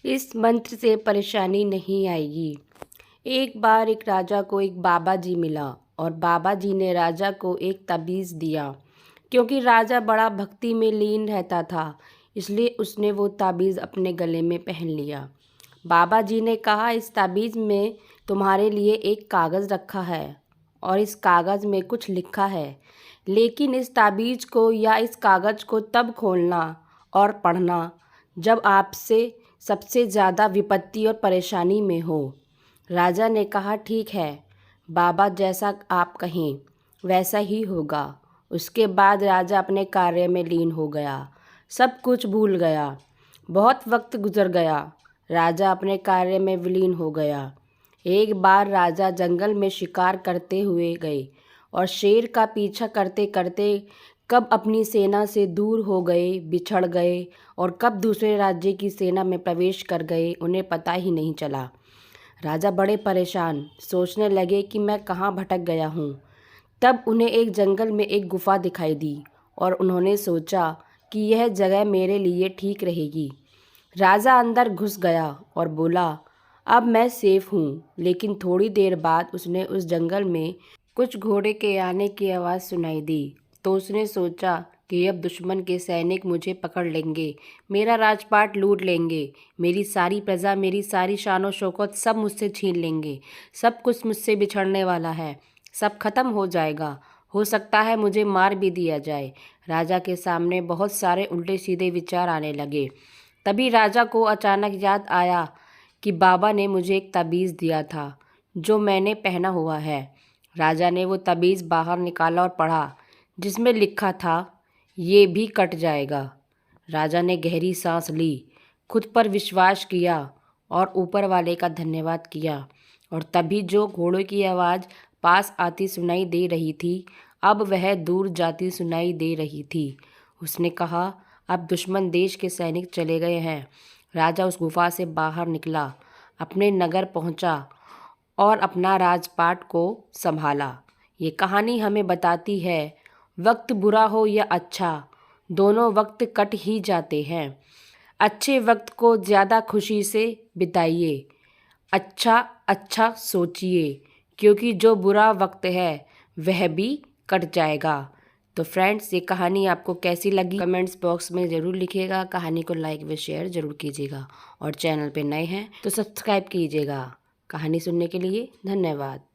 इस मंत्र से परेशानी नहीं आएगी। एक बार एक राजा को एक बाबा जी मिला और बाबा जी ने राजा को एक ताबीज़ दिया। क्योंकि राजा बड़ा भक्ति में लीन रहता था, इसलिए उसने वो ताबीज़ अपने गले में पहन लिया। बाबा जी ने कहा, इस ताबीज़ में तुम्हारे लिए एक कागज़ रखा है और इस कागज़ में कुछ लिखा है, लेकिन इस ताबीज़ को या इस कागज़ को तब खोलना और पढ़ना जब आपसे सबसे ज़्यादा विपत्ति और परेशानी में हो। राजा ने कहा, ठीक है बाबा, जैसा आप कहें वैसा ही होगा। उसके बाद राजा अपने कार्य में लीन हो गया, सब कुछ भूल गया। बहुत वक्त गुजर गया, राजा अपने कार्य में विलीन हो गया। एक बार राजा जंगल में शिकार करते हुए गए और शेर का पीछा करते करते कब अपनी सेना से दूर हो गए, बिछड़ गए और कब दूसरे राज्य की सेना में प्रवेश कर गए, उन्हें पता ही नहीं चला। राजा बड़े परेशान सोचने लगे कि मैं कहाँ भटक गया हूँ। तब उन्हें एक जंगल में एक गुफा दिखाई दी और उन्होंने सोचा कि यह जगह मेरे लिए ठीक रहेगी। राजा अंदर घुस गया और बोला, अब मैं सेफ हूँ। लेकिन थोड़ी देर बाद उसने उस जंगल में कुछ घोड़े के आने की आवाज़ सुनाई दी। तो उसने सोचा कि अब दुश्मन के सैनिक मुझे पकड़ लेंगे, मेरा राजपाट लूट लेंगे, मेरी सारी प्रजा, मेरी सारी शान और शौकत सब मुझसे छीन लेंगे। सब कुछ मुझसे बिछड़ने वाला है, सब खत्म हो जाएगा, हो सकता है मुझे मार भी दिया जाए। राजा के सामने बहुत सारे उल्टे सीधे विचार आने लगे। तभी राजा को अचानक याद आया कि बाबा ने मुझे एक ताबीज़ दिया था जो मैंने पहना हुआ है। राजा ने वो ताबीज़ बाहर निकाला और पढ़ा, जिसमें लिखा था, ये भी कट जाएगा। राजा ने गहरी सांस ली, खुद पर विश्वास किया और ऊपर वाले का धन्यवाद किया। और तभी जो घोड़ों की आवाज़ पास आती सुनाई दे रही थी, अब वह दूर जाती सुनाई दे रही थी। उसने कहा, अब दुश्मन देश के सैनिक चले गए हैं। राजा उस गुफा से बाहर निकला, अपने नगर पहुंचा और अपना राजपाट को संभाला। ये कहानी हमें बताती है, वक्त बुरा हो या अच्छा, दोनों वक्त कट ही जाते हैं। अच्छे वक्त को ज़्यादा खुशी से बिताइए, अच्छा अच्छा सोचिए, क्योंकि जो बुरा वक्त है वह भी कट जाएगा। तो फ्रेंड्स, ये कहानी आपको कैसी लगी कमेंट्स बॉक्स में ज़रूर लिखिएगा। कहानी को लाइक व शेयर ज़रूर कीजिएगा और चैनल पे नए हैं तो सब्सक्राइब कीजिएगा। कहानी सुनने के लिए धन्यवाद।